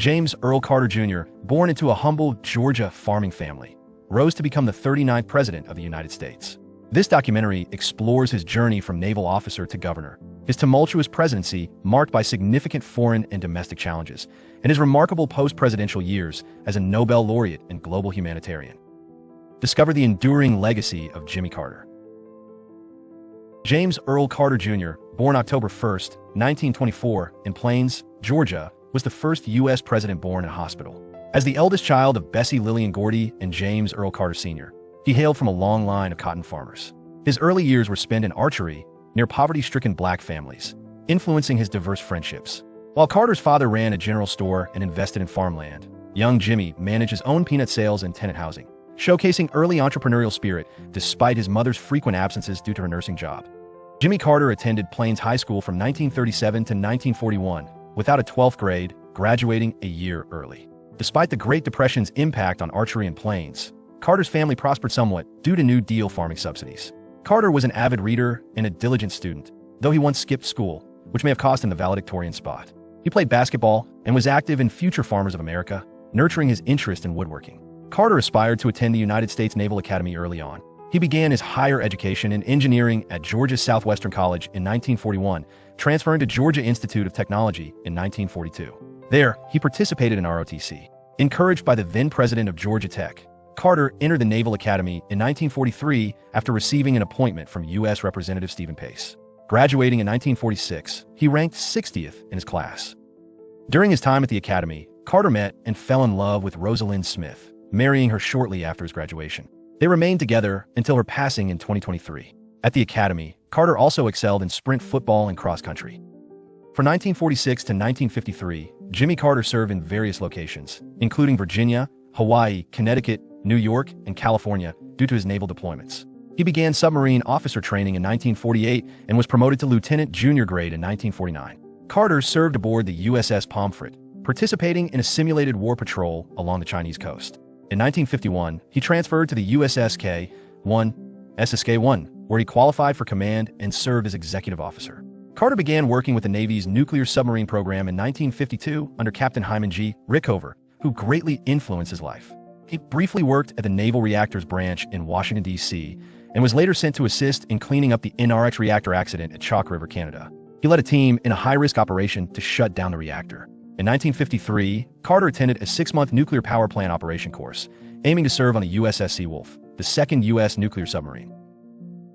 James Earl Carter Jr., born into a humble Georgia farming family, rose to become the 39th President of the United States. This documentary explores his journey from naval officer to governor, his tumultuous presidency marked by significant foreign and domestic challenges, and his remarkable post-presidential years as a Nobel laureate and global humanitarian. Discover the enduring legacy of Jimmy Carter. James Earl Carter Jr., born October 1, 1924, in Plains, Georgia, was the first U.S. president born in a hospital. As the eldest child of Bessie Lillian Gordy and James Earl Carter Sr., he hailed from a long line of cotton farmers. His early years were spent in archery near poverty-stricken black families, influencing his diverse friendships. While Carter's father ran a general store and invested in farmland, young Jimmy managed his own peanut sales and tenant housing, showcasing early entrepreneurial spirit despite his mother's frequent absences due to her nursing job. Jimmy Carter attended Plains High School from 1937 to 1941 without a 12th grade, graduating a year early. Despite the Great Depression's impact on archery in Plains, Carter's family prospered somewhat due to New Deal farming subsidies. Carter was an avid reader and a diligent student, though he once skipped school, which may have cost him the valedictorian spot. He played basketball and was active in Future Farmers of America, nurturing his interest in woodworking. Carter aspired to attend the United States Naval Academy early on. He began his higher education in engineering at Georgia Southwestern College in 1941, transferring to Georgia Institute of Technology in 1942. There, he participated in ROTC. Encouraged by the then president of Georgia Tech, Carter entered the Naval Academy in 1943 after receiving an appointment from U.S. Representative Stephen Pace. Graduating in 1946, he ranked 60th in his class. During his time at the Academy, Carter met and fell in love with Rosalind Smith, marrying her shortly after his graduation. They remained together until her passing in 2023. At the Academy, Carter also excelled in sprint football and cross country. From 1946 to 1953, Jimmy Carter served in various locations, including Virginia, Hawaii, Connecticut, New York, and California, due to his naval deployments. He began submarine officer training in 1948 and was promoted to lieutenant junior grade in 1949. Carter served aboard the USS Pomfret, participating in a simulated war patrol along the Chinese coast. In 1951, he transferred to the USS SSK-1, where he qualified for command and served as executive officer. Carter began working with the Navy's nuclear submarine program in 1952 under Captain Hyman G. Rickover, who greatly influenced his life. He briefly worked at the Naval Reactors Branch in Washington, D.C., and was later sent to assist in cleaning up the NRX reactor accident at Chalk River, Canada. He led a team in a high-risk operation to shut down the reactor. In 1953, Carter attended a 6-month nuclear power plant operation course, aiming to serve on the USS Seawolf, the second U.S. nuclear submarine.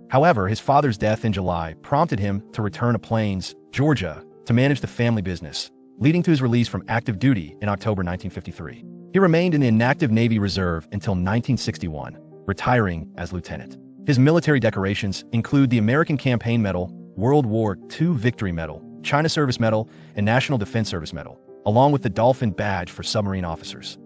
However, his father's death in July prompted him to return to Plains, Georgia, to manage the family business, leading to his release from active duty in October 1953. He remained in the inactive Navy Reserve until 1961, retiring as lieutenant. His military decorations include the American Campaign Medal, World War II Victory Medal, China Service Medal, and National Defense Service Medal, along with the Dolphin Badge for submarine officers.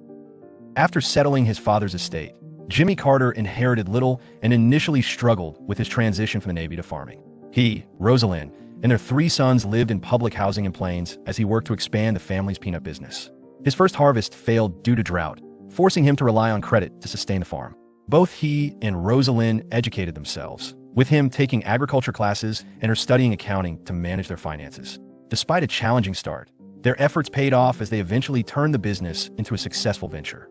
After settling his father's estate, Jimmy Carter inherited little and initially struggled with his transition from the Navy to farming. He, Rosalind, and their 3 sons lived in public housing in Plains as he worked to expand the family's peanut business. His first harvest failed due to drought, forcing him to rely on credit to sustain the farm. Both he and Rosalind educated themselves, with him taking agriculture classes and her studying accounting to manage their finances. Despite a challenging start, their efforts paid off as they eventually turned the business into a successful venture.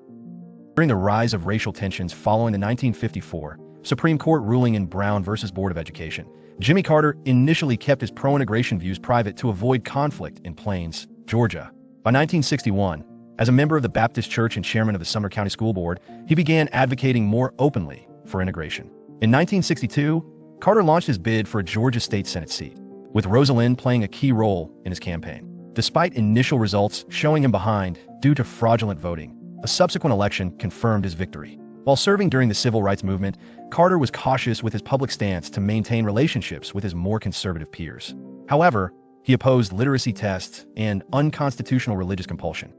During the rise of racial tensions following the 1954 Supreme Court ruling in Brown v. Board of Education, Jimmy Carter initially kept his pro-integration views private to avoid conflict in Plains, Georgia. By 1961, as a member of the Baptist Church and chairman of the Sumner County School Board, he began advocating more openly for integration. In 1962, Carter launched his bid for a Georgia State Senate seat, with Rosalind playing a key role in his campaign. Despite initial results showing him behind due to fraudulent voting, a subsequent election confirmed his victory. While serving during the civil rights movement, Carter was cautious with his public stance to maintain relationships with his more conservative peers. However, he opposed literacy tests and unconstitutional religious compulsion.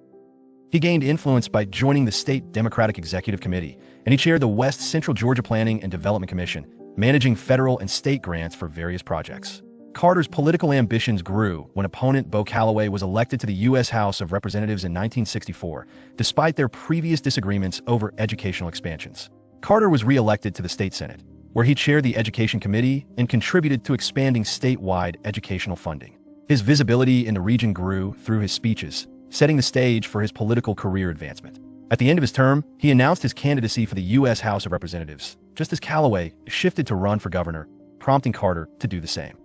He gained influence by joining the State Democratic Executive Committee, and he chaired the West Central Georgia Planning and Development Commission, managing federal and state grants for various projects. Carter's political ambitions grew when opponent Bo Calloway was elected to the U.S. House of Representatives in 1964, despite their previous disagreements over educational expansions. Carter was re-elected to the state Senate, where he chaired the Education Committee and contributed to expanding statewide educational funding. His visibility in the region grew through his speeches, setting the stage for his political career advancement. At the end of his term, he announced his candidacy for the U.S. House of Representatives, just as Callaway shifted to run for governor, prompting Carter to do the same.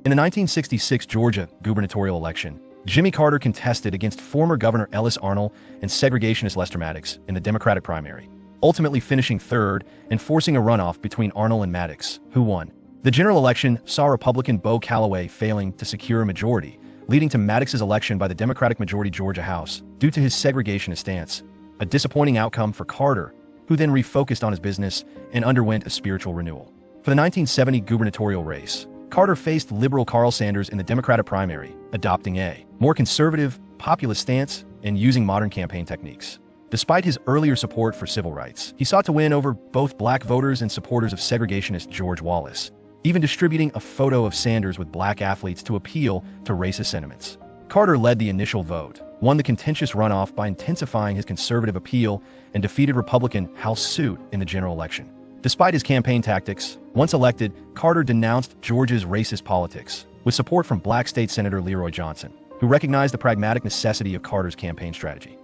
In the 1966 Georgia gubernatorial election, Jimmy Carter contested against former Governor Ellis Arnold and segregationist Lester Maddox in the Democratic primary, ultimately finishing third and forcing a runoff between Arnold and Maddox, who won. The general election saw Republican Bo Callaway failing to secure a majority, leading to Maddox's election by the Democratic majority Georgia House due to his segregationist stance, a disappointing outcome for Carter, who then refocused on his business and underwent a spiritual renewal. For the 1970 gubernatorial race, Carter faced liberal Carl Sanders in the Democratic primary, adopting a more conservative, populist stance and using modern campaign techniques. Despite his earlier support for civil rights, he sought to win over both black voters and supporters of segregationist George Wallace, even distributing a photo of Sanders with black athletes to appeal to racist sentiments. Carter led the initial vote, won the contentious runoff by intensifying his conservative appeal, and defeated Republican Hal Suit in the general election. Despite his campaign tactics, once elected, Carter denounced Georgia's racist politics, with support from black state Senator Leroy Johnson, who recognized the pragmatic necessity of Carter's campaign strategy.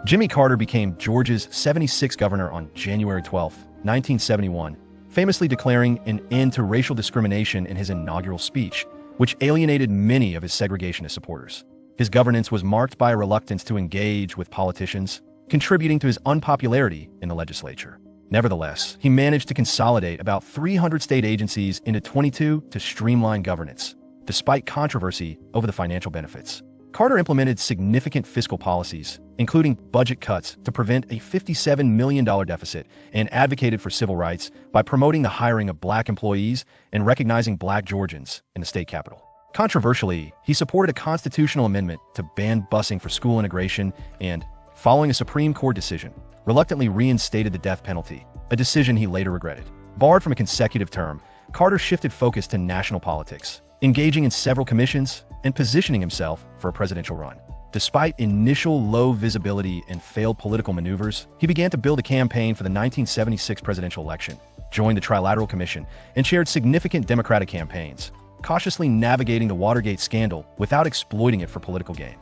Jimmy Carter became Georgia's 76th governor on January 12, 1971, famously declaring an end to racial discrimination in his inaugural speech, which alienated many of his segregationist supporters. His governance was marked by a reluctance to engage with politicians, contributing to his unpopularity in the legislature. Nevertheless, he managed to consolidate about 300 state agencies into 22 to streamline governance, despite controversy over the financial benefits. Carter implemented significant fiscal policies, including budget cuts to prevent a $57 million deficit, and advocated for civil rights by promoting the hiring of black employees and recognizing black Georgians in the state capitol. Controversially, he supported a constitutional amendment to ban busing for school integration and, following a Supreme Court decision, reluctantly reinstated the death penalty, a decision he later regretted. Barred from a consecutive term, Carter shifted focus to national politics, engaging in several commissions and positioning himself for a presidential run. Despite initial low visibility and failed political maneuvers, he began to build a campaign for the 1976 presidential election, joined the Trilateral Commission, and chaired significant Democratic campaigns, cautiously navigating the Watergate scandal without exploiting it for political gain.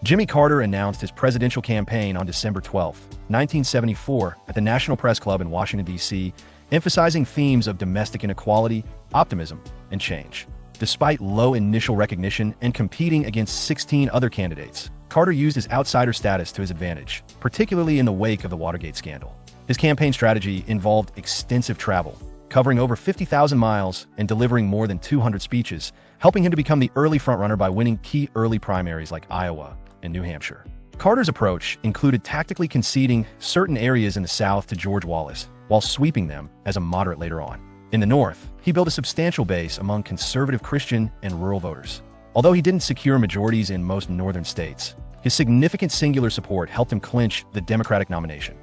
Jimmy Carter announced his presidential campaign on December 12, 1974, at the National Press Club in Washington, D.C., emphasizing themes of domestic inequality, optimism, and change. Despite low initial recognition and competing against 16 other candidates, Carter used his outsider status to his advantage, particularly in the wake of the Watergate scandal. His campaign strategy involved extensive travel, covering over 50,000 miles and delivering more than 200 speeches, helping him to become the early frontrunner by winning key early primaries like Iowa and New Hampshire. Carter's approach included tactically conceding certain areas in the South to George Wallace, while sweeping them as a moderate later on. In the North, he built a substantial base among conservative Christian and rural voters. Although he didn't secure majorities in most northern states, his significant singular support helped him clinch the Democratic nomination.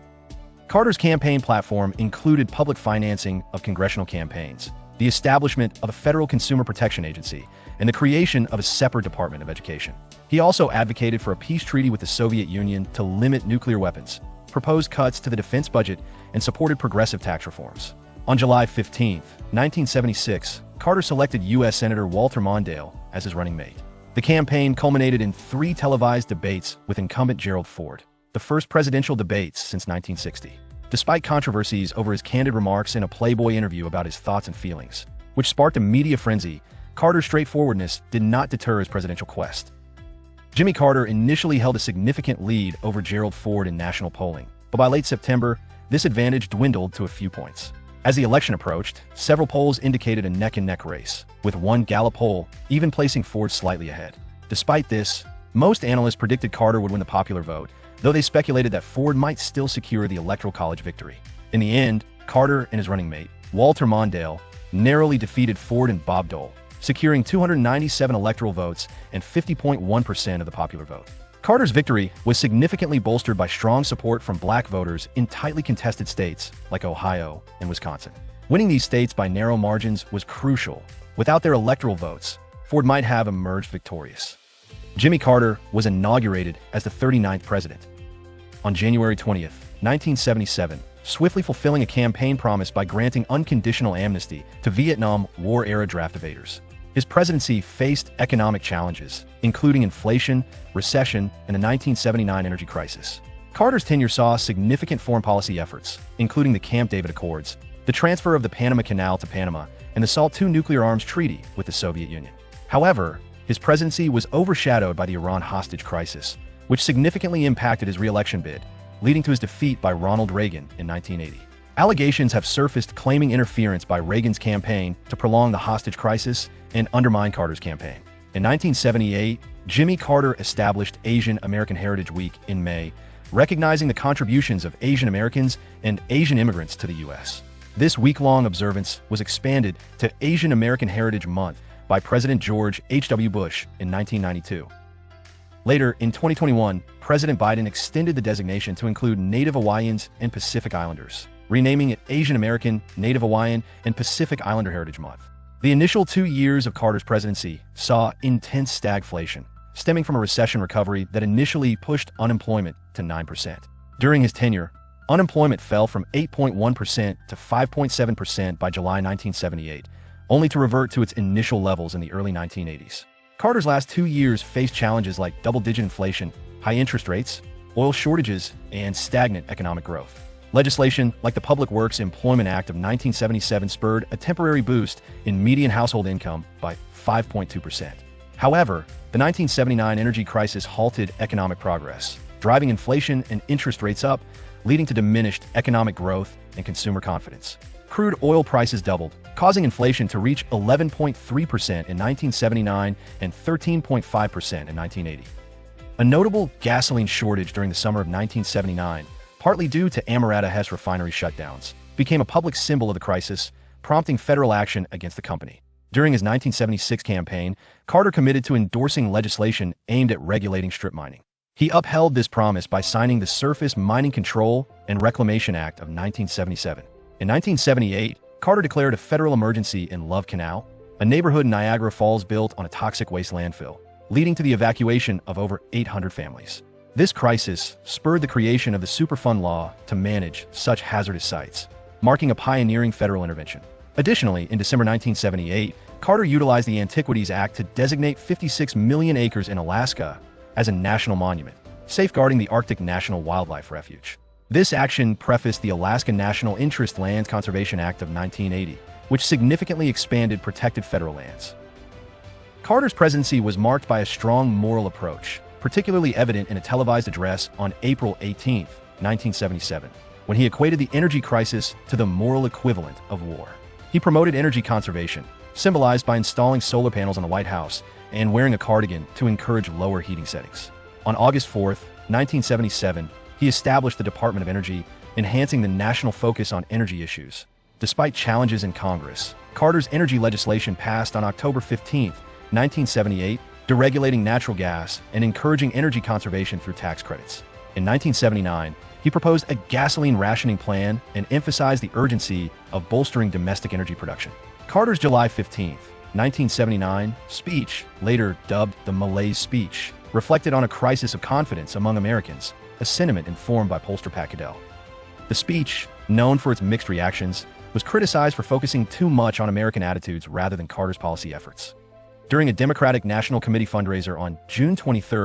Carter's campaign platform included public financing of congressional campaigns, the establishment of a federal consumer protection agency, and the creation of a separate Department of Education. He also advocated for a peace treaty with the Soviet Union to limit nuclear weapons, proposed cuts to the defense budget, and supported progressive tax reforms. On July 15, 1976, Carter selected U.S. Senator Walter Mondale as his running mate. The campaign culminated in 3 televised debates with incumbent Gerald Ford, the first presidential debates since 1960. Despite controversies over his candid remarks in a Playboy interview about his thoughts and feelings, which sparked a media frenzy, Carter's straightforwardness did not deter his presidential quest. Jimmy Carter initially held a significant lead over Gerald Ford in national polling, but by late September, this advantage dwindled to a few points. As the election approached, several polls indicated a neck-and-neck race, with one Gallup poll even placing Ford slightly ahead. Despite this, most analysts predicted Carter would win the popular vote, though they speculated that Ford might still secure the Electoral College victory. In the end, Carter and his running mate, Walter Mondale, narrowly defeated Ford and Bob Dole, securing 297 electoral votes and 50.1% of the popular vote. Carter's victory was significantly bolstered by strong support from black voters in tightly contested states like Ohio and Wisconsin. Winning these states by narrow margins was crucial. Without their electoral votes, Ford might have emerged victorious. Jimmy Carter was inaugurated as the 39th president on January 20th, 1977, swiftly fulfilling a campaign promise by granting unconditional amnesty to Vietnam War-era draft evaders. His presidency faced economic challenges, including inflation, recession, and the 1979 energy crisis. Carter's tenure saw significant foreign policy efforts, including the Camp David Accords, the transfer of the Panama Canal to Panama, and the SALT II nuclear arms treaty with the Soviet Union. However, his presidency was overshadowed by the Iran hostage crisis, which significantly impacted his re-election bid, leading to his defeat by Ronald Reagan in 1980. Allegations have surfaced claiming interference by Reagan's campaign to prolong the hostage crisis and undermine Carter's campaign. In 1978, Jimmy Carter established Asian American Heritage Week in May, recognizing the contributions of Asian Americans and Asian immigrants to the U.S. This week-long observance was expanded to Asian American Heritage Month by President George H.W. Bush in 1992. Later, in 2021, President Biden extended the designation to include Native Hawaiians and Pacific Islanders, renaming it Asian American, Native Hawaiian, and Pacific Islander Heritage Month. The initial 2 years of Carter's presidency saw intense stagflation, stemming from a recession recovery that initially pushed unemployment to 9%. During his tenure, unemployment fell from 8.1% to 5.7% by July 1978, only to revert to its initial levels in the early 1980s. Carter's last 2 years faced challenges like double-digit inflation, high interest rates, oil shortages, and stagnant economic growth. Legislation like the Public Works Employment Act of 1977 spurred a temporary boost in median household income by 5.2%. However, the 1979 energy crisis halted economic progress, driving inflation and interest rates up, leading to diminished economic growth and consumer confidence. Crude oil prices doubled, causing inflation to reach 11.3% in 1979 and 13.5% in 1980. A notable gasoline shortage during the summer of 1979, partly due to Amerada Hess refinery shutdowns, became a public symbol of the crisis, prompting federal action against the company. During his 1976 campaign, Carter committed to endorsing legislation aimed at regulating strip mining. He upheld this promise by signing the Surface Mining Control and Reclamation Act of 1977. In 1978, Carter declared a federal emergency in Love Canal, a neighborhood in Niagara Falls built on a toxic waste landfill, leading to the evacuation of over 800 families. This crisis spurred the creation of the Superfund law to manage such hazardous sites, marking a pioneering federal intervention. Additionally, in December 1978, Carter utilized the Antiquities Act to designate 56 million acres in Alaska as a national monument, safeguarding the Arctic National Wildlife Refuge. This action prefaced the Alaska National Interest Lands Conservation Act of 1980, which significantly expanded protected federal lands. Carter's presidency was marked by a strong moral approach, particularly evident in a televised address on April 18, 1977, when he equated the energy crisis to the moral equivalent of war. He promoted energy conservation, symbolized by installing solar panels on the White House and wearing a cardigan to encourage lower heating settings. On August 4, 1977, he established the Department of Energy, enhancing the national focus on energy issues. Despite challenges in Congress, Carter's energy legislation passed on October 15, 1978, deregulating natural gas and encouraging energy conservation through tax credits. In 1979, he proposed a gasoline rationing plan and emphasized the urgency of bolstering domestic energy production. Carter's July 15, 1979, speech, later dubbed the Malaise Speech, reflected on a crisis of confidence among Americans, a sentiment informed by pollster Pat Caddell. The speech, known for its mixed reactions, was criticized for focusing too much on American attitudes rather than Carter's policy efforts. During a Democratic National Committee fundraiser on June 23,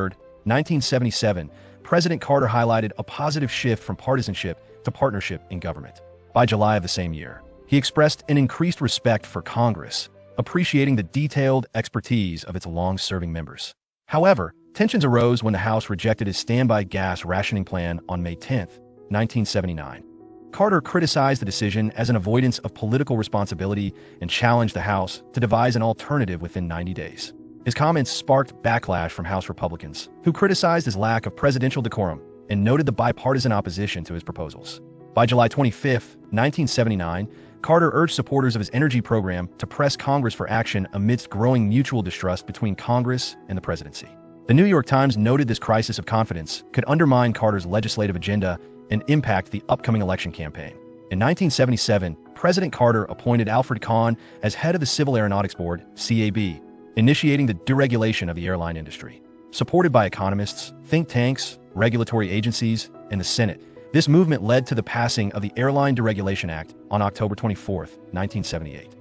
1977, President Carter highlighted a positive shift from partisanship to partnership in government. By July of the same year, he expressed an increased respect for Congress, appreciating the detailed expertise of its long-serving members. However, tensions arose when the House rejected his standby gas rationing plan on May 10, 1979. Carter criticized the decision as an avoidance of political responsibility and challenged the House to devise an alternative within 90 days. His comments sparked backlash from House Republicans, who criticized his lack of presidential decorum and noted the bipartisan opposition to his proposals. By July 25, 1979, Carter urged supporters of his energy program to press Congress for action amidst growing mutual distrust between Congress and the presidency. The New York Times noted this crisis of confidence could undermine Carter's legislative agenda and impact the upcoming election campaign. In 1977, President Carter appointed Alfred Kahn as head of the Civil Aeronautics Board, CAB, initiating the deregulation of the airline industry. Supported by economists, think tanks, regulatory agencies, and the Senate, this movement led to the passing of the Airline Deregulation Act on October 24, 1978.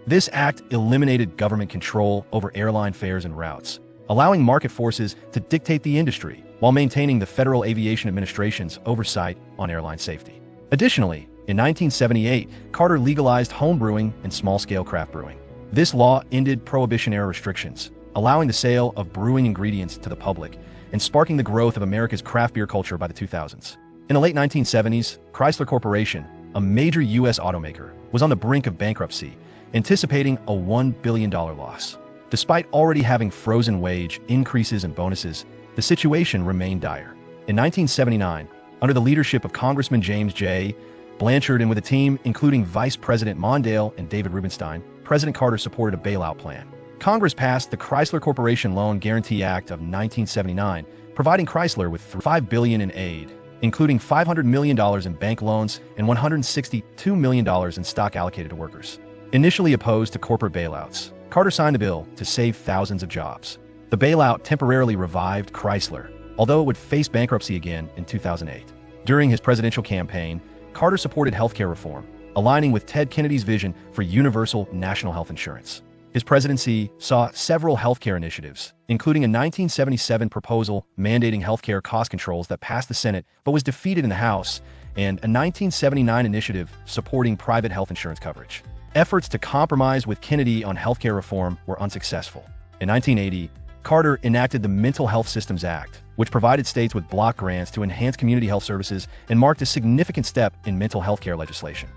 This act eliminated government control over airline fares and routes, allowing market forces to dictate the industry while maintaining the Federal Aviation Administration's oversight on airline safety. Additionally, in 1978, Carter legalized home brewing and small-scale craft brewing. This law ended Prohibition-era restrictions, allowing the sale of brewing ingredients to the public and sparking the growth of America's craft beer culture by the 2000s. In the late 1970s, Chrysler Corporation, a major U.S. automaker, was on the brink of bankruptcy, anticipating a $1 billion loss. Despite already having frozen wage increases and bonuses, the situation remained dire. In 1979, under the leadership of Congressman James J. Blanchard and with a team including Vice President Mondale and David Rubenstein, President Carter supported a bailout plan. Congress passed the Chrysler Corporation Loan Guarantee Act of 1979, providing Chrysler with $5 billion in aid, including $500 million in bank loans and $162 million in stock allocated to workers. Initially opposed to corporate bailouts, Carter signed a bill to save thousands of jobs. The bailout temporarily revived Chrysler, although it would face bankruptcy again in 2008. During his presidential campaign, Carter supported healthcare reform, aligning with Ted Kennedy's vision for universal national health insurance. His presidency saw several healthcare initiatives, including a 1977 proposal mandating healthcare cost controls that passed the Senate but was defeated in the House, and a 1979 initiative supporting private health insurance coverage. Efforts to compromise with Kennedy on healthcare reform were unsuccessful. In 1980, Carter enacted the Mental Health Systems Act, which provided states with block grants to enhance community health services and marked a significant step in mental health care legislation.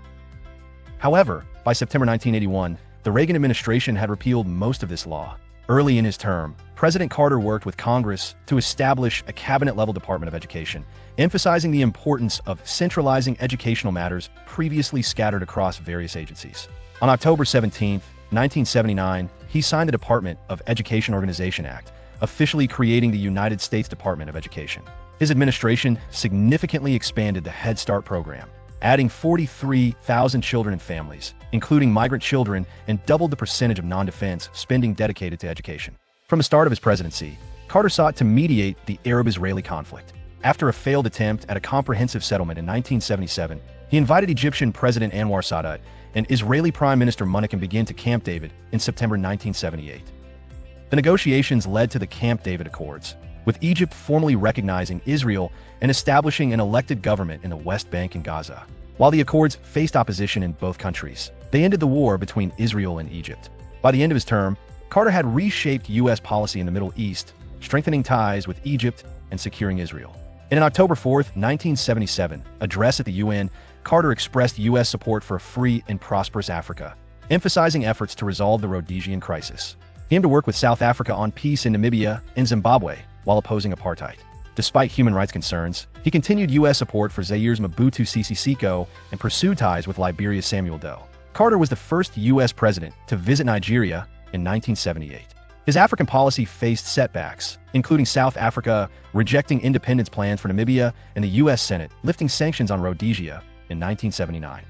However, by September 1981, the Reagan administration had repealed most of this law. Early in his term, President Carter worked with Congress to establish a cabinet-level Department of Education, emphasizing the importance of centralizing educational matters previously scattered across various agencies. On October 17, 1979, he signed the Department of Education Organization Act, officially creating the United States Department of Education. His administration significantly expanded the Head Start program, adding 43,000 children and families, including migrant children, and doubled the percentage of non-defense spending dedicated to education. From the start of his presidency, Carter sought to mediate the Arab-Israeli conflict. After a failed attempt at a comprehensive settlement in 1977, he invited Egyptian President Anwar Sadat and Israeli Prime Minister Menachem Begin to Camp David in September 1978. The negotiations led to the Camp David Accords, with Egypt formally recognizing Israel and establishing an elected government in the West Bank and Gaza. While the accords faced opposition in both countries, they ended the war between Israel and Egypt. By the end of his term, Carter had reshaped U.S. policy in the Middle East, strengthening ties with Egypt and securing Israel. In an October 4, 1977, address at the UN, Carter expressed U.S. support for a free and prosperous Africa, emphasizing efforts to resolve the Rhodesian crisis. He aimed to work with South Africa on peace in Namibia and Zimbabwe while opposing apartheid. Despite human rights concerns, he continued U.S. support for Zaire's Mobutu Sese Seko and pursued ties with Liberia's Samuel Doe. Carter was the first U.S. president to visit Nigeria in 1978. His African policy faced setbacks, including South Africa rejecting independence plans for Namibia and the U.S. Senate lifting sanctions on Rhodesia in 1979.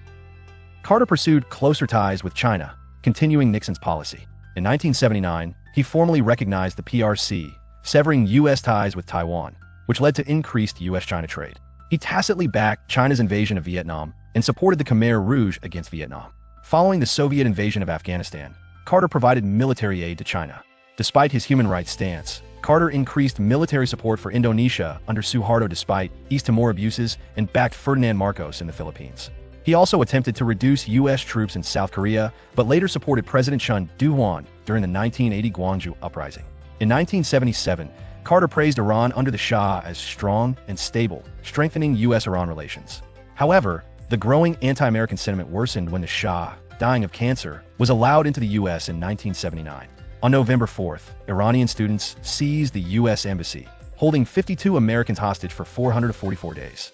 Carter pursued closer ties with China, continuing Nixon's policy. In 1979, he formally recognized the PRC, severing U.S. ties with Taiwan, which led to increased U.S.-China trade. He tacitly backed China's invasion of Vietnam and supported the Khmer Rouge against Vietnam. Following the Soviet invasion of Afghanistan, Carter provided military aid to China. Despite his human rights stance, Carter increased military support for Indonesia under Suharto despite East Timor abuses and backed Ferdinand Marcos in the Philippines. He also attempted to reduce U.S. troops in South Korea, but later supported President Chun Doo-hwan during the 1980 Gwangju Uprising. In 1977, Carter praised Iran under the Shah as strong and stable, strengthening U.S.-Iran relations. However, the growing anti-American sentiment worsened when the Shah, dying of cancer, was allowed into the U.S. in 1979. On November 4th, Iranian students seized the U.S. Embassy, holding 52 Americans hostage for 444 days.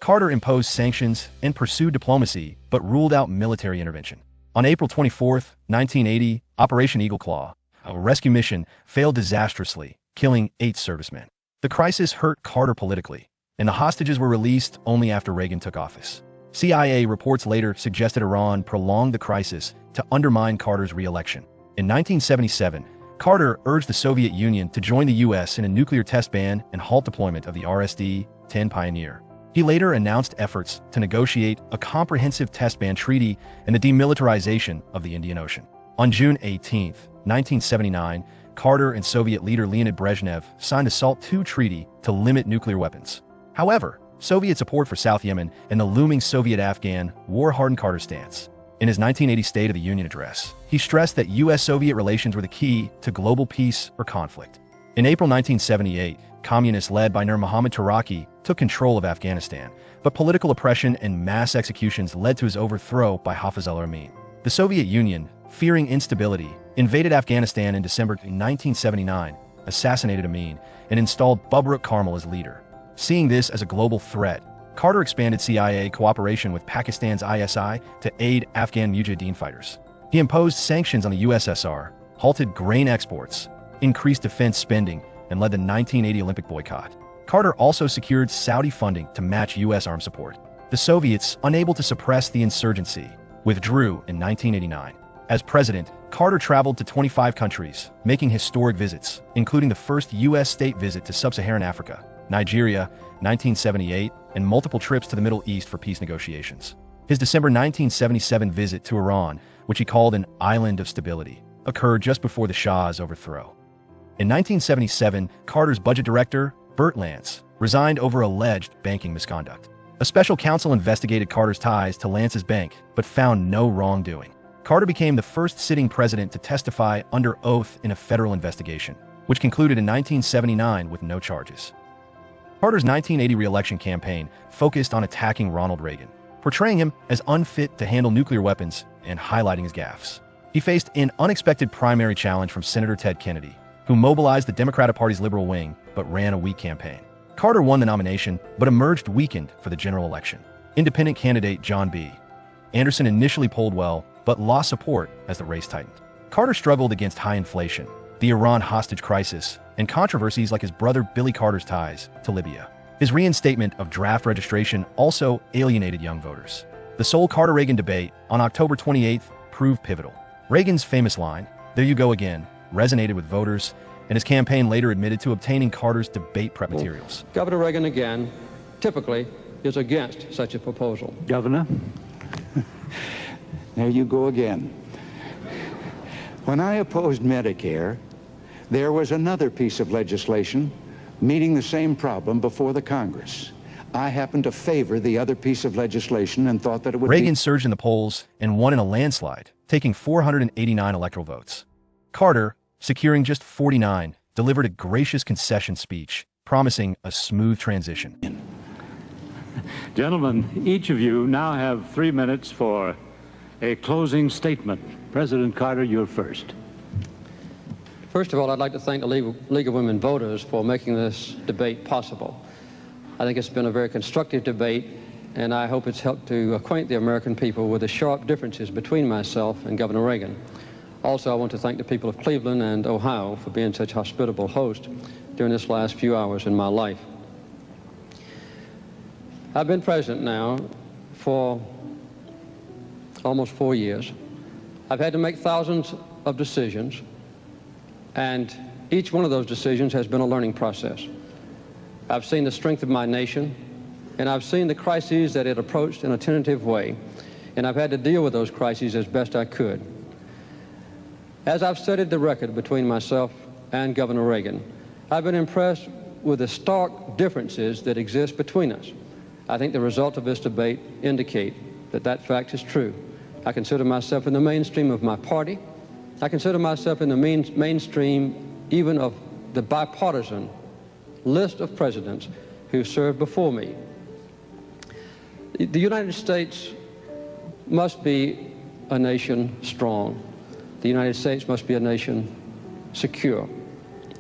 Carter imposed sanctions and pursued diplomacy, but ruled out military intervention. On April 24, 1980, Operation Eagle Claw, a rescue mission, failed disastrously, killing 8 servicemen. The crisis hurt Carter politically, and the hostages were released only after Reagan took office. CIA reports later suggested Iran prolonged the crisis to undermine Carter's re-election. In 1977, Carter urged the Soviet Union to join the U.S. in a nuclear test ban and halt deployment of the RSD-10 Pioneer. He later announced efforts to negotiate a comprehensive test ban treaty and the demilitarization of the Indian Ocean. On June 18, 1979, Carter and Soviet leader Leonid Brezhnev signed the SALT II treaty to limit nuclear weapons. However, Soviet support for South Yemen and the looming Soviet-Afghan war hardened Carter's stance. In his 1980 State of the Union address, he stressed that U.S.-Soviet relations were the key to global peace or conflict. In April 1978, communists led by Nur Muhammad Taraki took control of Afghanistan, but political oppression and mass executions led to his overthrow by Hafiz al-Amin. The Soviet Union, fearing instability, invaded Afghanistan in December 1979, assassinated Amin, and installed Bubruk Karmal as leader. Seeing this as a global threat, Carter expanded CIA cooperation with Pakistan's ISI to aid Afghan Mujahideen fighters. He imposed sanctions on the USSR, halted grain exports, increased defense spending, and led the 1980 Olympic boycott. Carter also secured Saudi funding to match U.S. arms support. The Soviets, unable to suppress the insurgency, withdrew in 1989. As president, Carter traveled to 25 countries, making historic visits, including the first U.S. state visit to sub-Saharan Africa, Nigeria, 1978, and multiple trips to the Middle East for peace negotiations. His December 1977 visit to Iran, which he called an island of stability, occurred just before the Shah's overthrow. In 1977, Carter's budget director, Bert Lance, resigned over alleged banking misconduct. A special counsel investigated Carter's ties to Lance's bank, but found no wrongdoing. Carter became the first sitting president to testify under oath in a federal investigation, which concluded in 1979 with no charges. Carter's 1980 re-election campaign focused on attacking Ronald Reagan, portraying him as unfit to handle nuclear weapons and highlighting his gaffes. He faced an unexpected primary challenge from Senator Ted Kennedy, who mobilized the Democratic Party's liberal wing but ran a weak campaign. Carter won the nomination but emerged weakened for the general election. Independent candidate John B. Anderson initially polled well but lost support as the race tightened. Carter struggled against high inflation, the Iran hostage crisis, and controversies like his brother Billy Carter's ties to Libya. His reinstatement of draft registration also alienated young voters. The Seoul Carter-Reagan debate on October 28th proved pivotal. Reagan's famous line, "There you go again," resonated with voters, and his campaign later admitted to obtaining Carter's debate prep materials. Governor Reagan, again, typically is against such a proposal. Governor? There you go again. When I opposed Medicare, there was another piece of legislation meeting the same problem before the Congress. I happened to favor the other piece of legislation and thought that it would Reagan surged in the polls and won in a landslide, taking 489 electoral votes. Carter, securing just 49, delivered a gracious concession speech, promising a smooth transition. Gentlemen, each of you now have 3 minutes for a closing statement. President Carter, you're first. First of all, I'd like to thank the League of Women Voters for making this debate possible. I think it's been a very constructive debate, and I hope it's helped to acquaint the American people with the sharp differences between myself and Governor Reagan. Also, I want to thank the people of Cleveland and Ohio for being such hospitable hosts during this last few hours in my life. I've been president now for almost 4 years. I've had to make thousands of decisions, and each one of those decisions has been a learning process. I've seen the strength of my nation, and I've seen the crises that it approached in a tentative way, and I've had to deal with those crises as best I could. As I've studied the record between myself and Governor Reagan, I've been impressed with the stark differences that exist between us. I think the result of this debate indicate that that fact is true. I consider myself in the mainstream of my party. I consider myself in the mainstream even of the bipartisan list of presidents who served before me. The United States must be a nation strong. The United States must be a nation secure.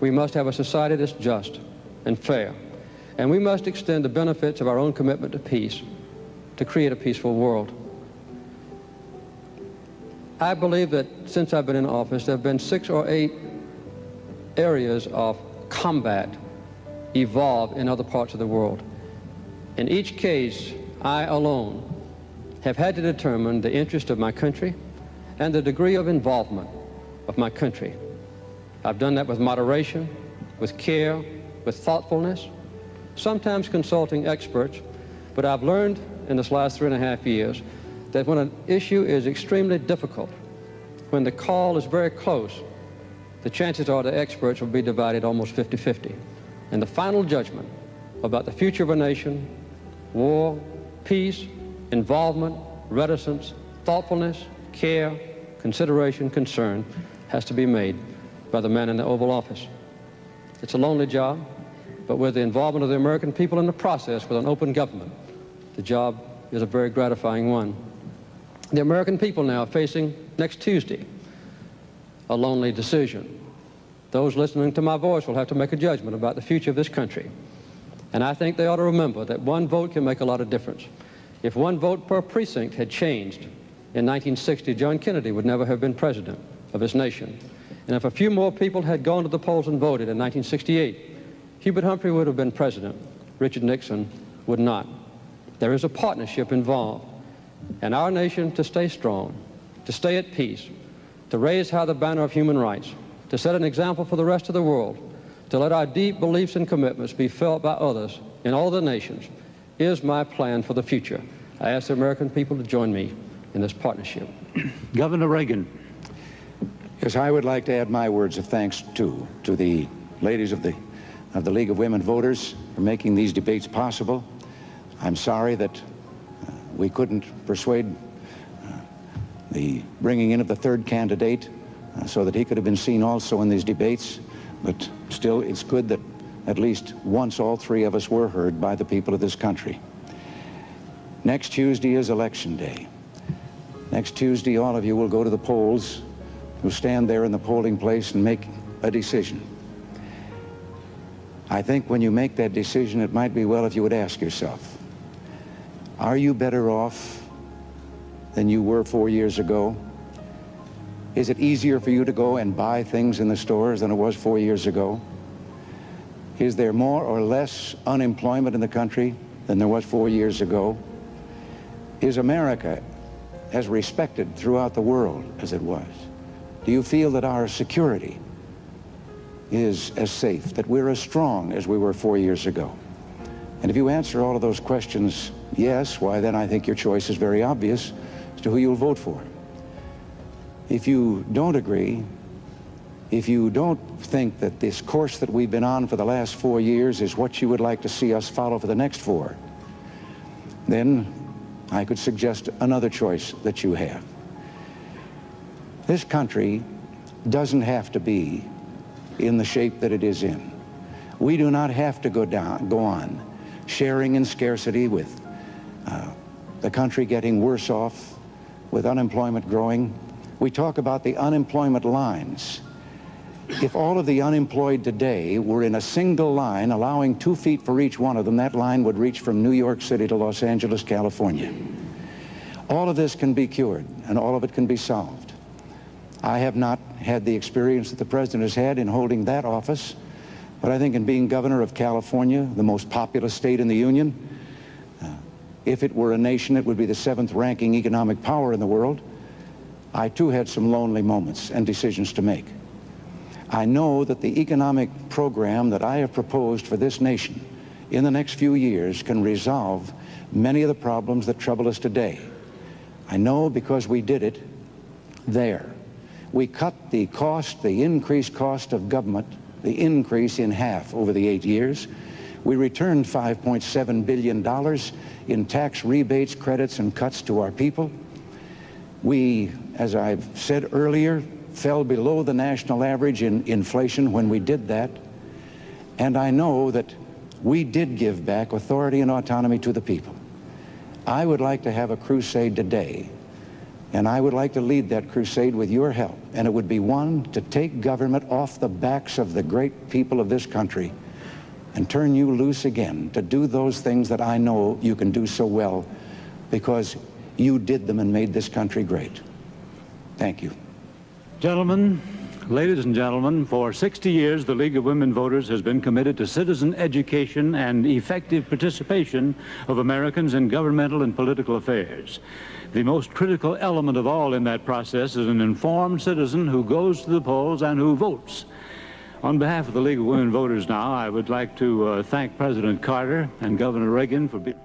We must have a society that's just and fair. And we must extend the benefits of our own commitment to peace to create a peaceful world. I believe that since I've been in office, there have been 6 or 8 areas of combat evolved in other parts of the world. In each case, I alone have had to determine the interest of my country and the degree of involvement of my country. I've done that with moderation, with care, with thoughtfulness, sometimes consulting experts, But I've learned in this last 3.5 years that when an issue is extremely difficult, when the call is very close, the chances are the experts will be divided almost 50-50. And the final judgment about the future of a nation, war, peace, involvement, reticence, thoughtfulness, care, consideration, concern, has to be made by the man in the Oval Office. It's a lonely job, but with the involvement of the American people in the process with an open government, the job is a very gratifying one. The American people now are facing, next Tuesday, a lonely decision. Those listening to my voice will have to make a judgment about the future of this country. And I think they ought to remember that one vote can make a lot of difference. If one vote per precinct had changed in 1960, John Kennedy would never have been president of this nation. And if a few more people had gone to the polls and voted in 1968, Hubert Humphrey would have been president. Richard Nixon would not. There is a partnership involved. And our nation, to stay strong, to stay at peace, to raise high the banner of human rights, to set an example for the rest of the world, to let our deep beliefs and commitments be felt by others in all the nations, is my plan for the future. I ask the American people to join me in this partnership. Governor Reagan. Yes, I would like to add my words of thanks, too, to the ladies of the League of Women Voters for making these debates possible. I'm sorry that we couldn't persuade the bringing in of the third candidate so that he could have been seen also in these debates, but still it's good that at least once all three of us were heard by the people of this country. Next Tuesday is Election Day. Next Tuesday, all of you will go to the polls. You'll stand there in the polling place and make a decision. I think when you make that decision, it might be well if you would ask yourself, are you better off than you were 4 years ago? Is it easier for you to go and buy things in the stores than it was 4 years ago? Is there more or less unemployment in the country than there was 4 years ago? Is America as respected throughout the world as it was? Do you feel that our security is as safe, that we're as strong as we were 4 years ago? And if you answer all of those questions yes, why then I think your choice is very obvious as to who you'll vote for. If you don't agree, if you don't think that this course that we've been on for the last 4 years is what you would like to see us follow for the next 4, then I could suggest another choice that you have. This country doesn't have to be in the shape that it is in. We do not have to go on sharing in scarcity with the country getting worse off, with unemployment growing. We talk about the unemployment lines. If all of the unemployed today were in a single line, allowing 2 feet for each one of them, that line would reach from New York City to Los Angeles, California. All of this can be cured, and all of it can be solved. I have not had the experience that the President has had in holding that office, but I think in being governor of California, the most populous state in the Union, if it were a nation, it would be the 7th ranking economic power in the world. I too had some lonely moments and decisions to make. I know that the economic program that I have proposed for this nation in the next few years can resolve many of the problems that trouble us today. I know because we did it there. We cut the cost, the increased cost of government, the increase in half over the 8 years. We returned $5.7 billion in tax rebates, credits, and cuts to our people. We, as I've said earlier, fell below the national average in inflation when we did that. And I know that we did give back authority and autonomy to the people. I would like to have a crusade today, and I would like to lead that crusade with your help. And it would be one to take government off the backs of the great people of this country and turn you loose again to do those things that I know you can do so well because you did them and made this country great. Thank you. Gentlemen, ladies and gentlemen, for 60 years, the League of Women Voters has been committed to citizen education and effective participation of Americans in governmental and political affairs. The most critical element of all in that process is an informed citizen who goes to the polls and who votes. On behalf of the League of Women Voters now, I would like to thank President Carter and Governor Reagan for being...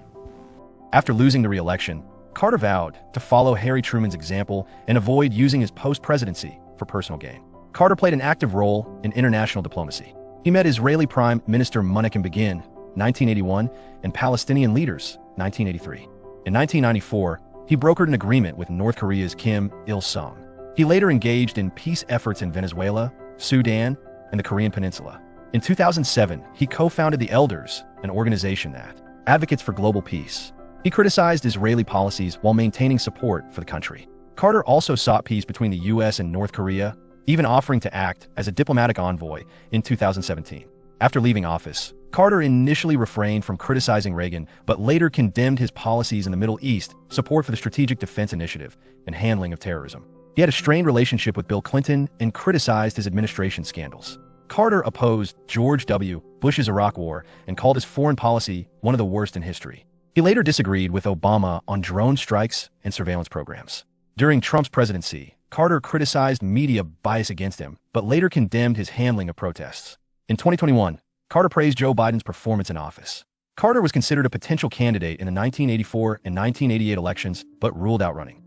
After losing the re-election, Carter vowed to follow Harry Truman's example and avoid using his post-presidency for personal gain. Carter played an active role in international diplomacy. He met Israeli Prime Minister Menachem Begin, 1981, and Palestinian leaders, 1983. In 1994, he brokered an agreement with North Korea's Kim Il-sung. He later engaged in peace efforts in Venezuela, Sudan, and the Korean Peninsula. In 2007, he co-founded the Elders, an organization that advocates for global peace. He criticized Israeli policies while maintaining support for the country. Carter also sought peace between the U.S. and North Korea, even offering to act as a diplomatic envoy in 2017. After leaving office, Carter initially refrained from criticizing Reagan, but later condemned his policies in the Middle East, support for the Strategic Defense Initiative, and handling of terrorism. He had a strained relationship with Bill Clinton and criticized his administration scandals. Carter opposed George W. Bush's Iraq War and called his foreign policy one of the worst in history. He later disagreed with Obama on drone strikes and surveillance programs. During Trump's presidency, Carter criticized media bias against him, but later condemned his handling of protests. In 2021, Carter praised Joe Biden's performance in office. Carter was considered a potential candidate in the 1984 and 1988 elections, but ruled out running.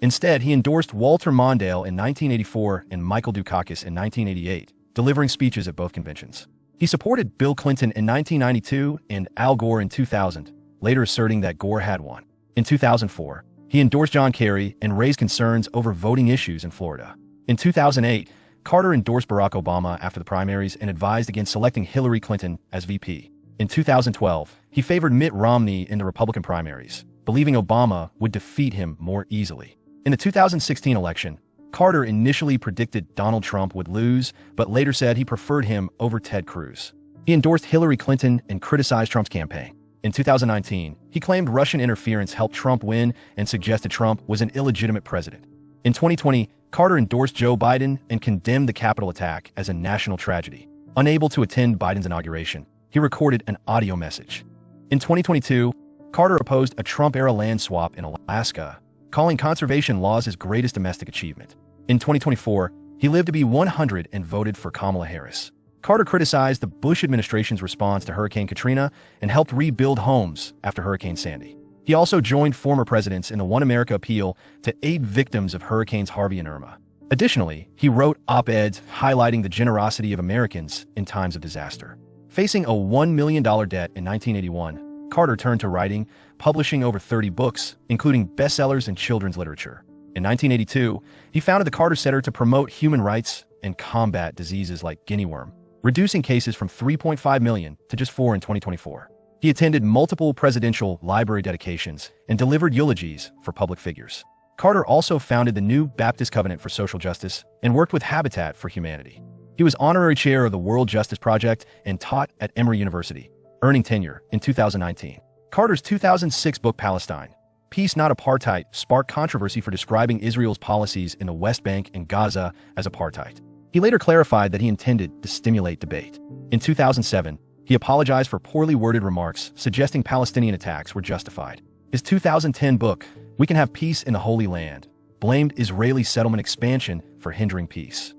Instead, he endorsed Walter Mondale in 1984 and Michael Dukakis in 1988, delivering speeches at both conventions. He supported Bill Clinton in 1992 and Al Gore in 2000, later asserting that Gore had won. In 2004, he endorsed John Kerry and raised concerns over voting issues in Florida. In 2008, Carter endorsed Barack Obama after the primaries and advised against selecting Hillary Clinton as VP. In 2012, he favored Mitt Romney in the Republican primaries, believing Obama would defeat him more easily. In the 2016 election, Carter initially predicted Donald Trump would lose, but later said he preferred him over Ted Cruz. He endorsed Hillary Clinton and criticized Trump's campaign. In 2019, he claimed Russian interference helped Trump win and suggested Trump was an illegitimate president. In 2020, Carter endorsed Joe Biden and condemned the Capitol attack as a national tragedy. Unable to attend Biden's inauguration, he recorded an audio message. In 2022, Carter opposed a Trump-era land swap in Alaska, calling conservation laws his greatest domestic achievement. In 2024, he lived to be 100 and voted for Kamala Harris. Carter criticized the Bush administration's response to Hurricane Katrina and helped rebuild homes after Hurricane Sandy. He also joined former presidents in the One America appeal to aid victims of Hurricanes Harvey and Irma. Additionally, he wrote op-eds highlighting the generosity of Americans in times of disaster. Facing a $1 million debt in 1981, Carter turned to writing, publishing over 30 books, including bestsellers in children's literature. In 1982, he founded the Carter Center to promote human rights and combat diseases like guinea worm, reducing cases from 3.5 million to just 4 in 2024. He attended multiple presidential library dedications and delivered eulogies for public figures. Carter also founded the New Baptist Covenant for Social Justice and worked with Habitat for Humanity. He was honorary chair of the World Justice Project and taught at Emory University, earning tenure in 2019. Carter's 2006 book Palestine, Peace Not Apartheid, sparked controversy for describing Israel's policies in the West Bank and Gaza as apartheid. He later clarified that he intended to stimulate debate. In 2007, he apologized for poorly worded remarks suggesting Palestinian attacks were justified. His 2010 book, We Can Have Peace in the Holy Land, blamed Israeli settlement expansion for hindering peace.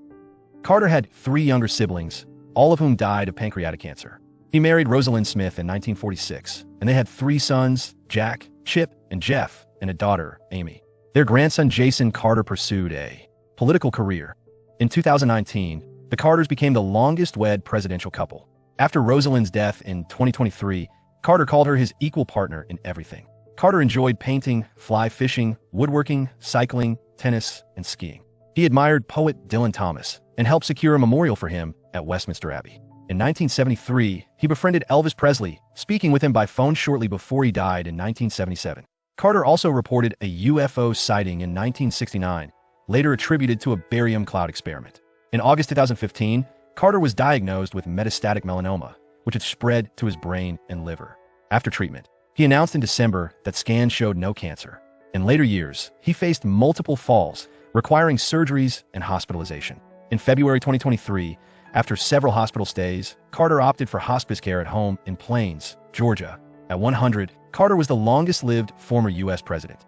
Carter had 3 younger siblings, all of whom died of pancreatic cancer. He married Rosalind Smith in 1946, and they had 3 sons, Jack, Chip, and Jeff, and a daughter, Amy. Their grandson Jason Carter pursued a political career. In 2019, the Carters became the longest-wed presidential couple. After Rosalind's death in 2023, Carter called her his equal partner in everything. Carter enjoyed painting, fly fishing, woodworking, cycling, tennis, and skiing. He admired poet Dylan Thomas and helped secure a memorial for him at Westminster Abbey. In 1973, he befriended Elvis Presley, speaking with him by phone shortly before he died in 1977. Carter also reported a UFO sighting in 1969, later attributed to a barium cloud experiment. In August 2015, Carter was diagnosed with metastatic melanoma, which had spread to his brain and liver. After treatment, he announced in December that scans showed no cancer. In later years, he faced multiple falls, requiring surgeries and hospitalization. In February 2023, after several hospital stays, Carter opted for hospice care at home in Plains, Georgia. At 100, Carter was the longest-lived former U.S. president.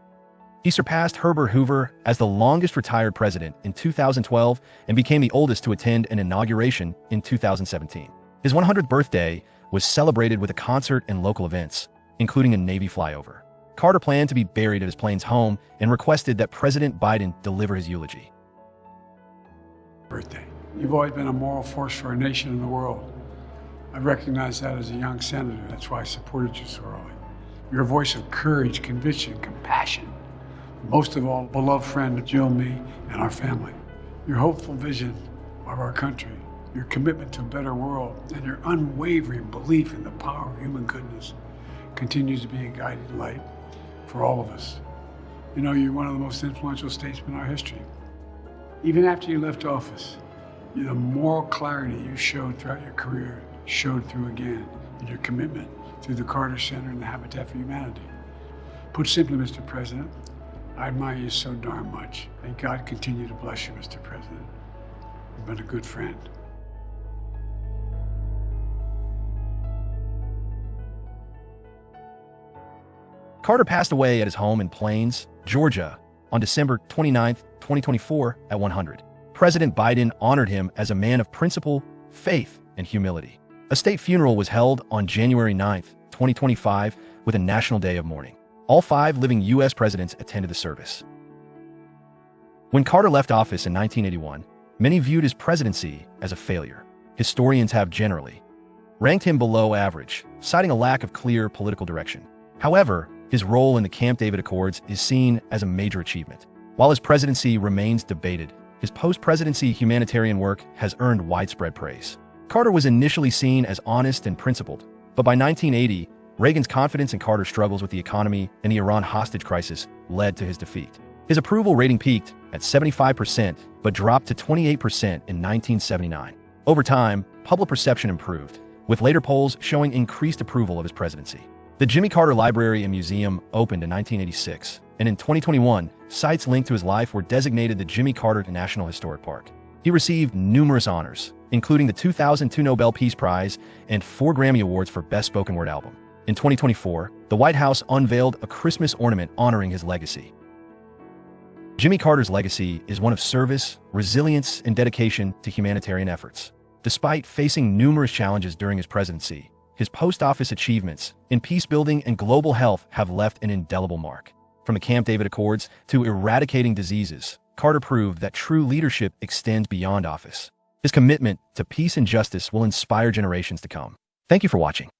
He surpassed Herbert Hoover as the longest retired president in 2012 and became the oldest to attend an inauguration in 2017. His 100th birthday was celebrated with a concert and local events, including a Navy flyover. Carter planned to be buried at his Plains home and requested that President Biden deliver his eulogy. Birthday. You've always been a moral force for our nation and the world. I recognized that as a young senator. That's why I supported you so early. You're a voice of courage, conviction, compassion. Most of all, beloved friend of Jill, me, and our family. Your hopeful vision of our country, your commitment to a better world, and your unwavering belief in the power of human goodness continues to be a guiding light for all of us. You know, you're one of the most influential statesmen in our history. Even after you left office, the moral clarity you showed throughout your career showed through again in your commitment through the Carter Center and the Habitat for Humanity. Put simply, Mr. President, I admire you so darn much. May God continue to bless you, Mr. President. You've been a good friend. Carter passed away at his home in Plains, Georgia, on December 29, 2024, at 100. President Biden honored him as a man of principle, faith, and humility. A state funeral was held on January 9, 2025, with a national day of mourning. All 5 living U.S. presidents attended the service. When Carter left office in 1981, many viewed his presidency as a failure. Historians have generally ranked him below average, citing a lack of clear political direction. However, his role in the Camp David Accords is seen as a major achievement. While his presidency remains debated, his post-presidency humanitarian work has earned widespread praise. Carter was initially seen as honest and principled, but by 1980, Reagan's confidence in Carter's struggles with the economy and the Iran hostage crisis led to his defeat. His approval rating peaked at 75%, but dropped to 28% in 1979. Over time, public perception improved, with later polls showing increased approval of his presidency. The Jimmy Carter Library and Museum opened in 1986, and in 2021, sites linked to his life were designated the Jimmy Carter National Historic Park. He received numerous honors, including the 2002 Nobel Peace Prize and 4 Grammy Awards for Best Spoken Word Album. In 2024, the White House unveiled a Christmas ornament honoring his legacy. Jimmy Carter's legacy is one of service, resilience, and dedication to humanitarian efforts. Despite facing numerous challenges during his presidency, his post-office achievements in peace-building and global health have left an indelible mark. From the Camp David Accords to eradicating diseases, Carter proved that true leadership extends beyond office. His commitment to peace and justice will inspire generations to come. Thank you for watching.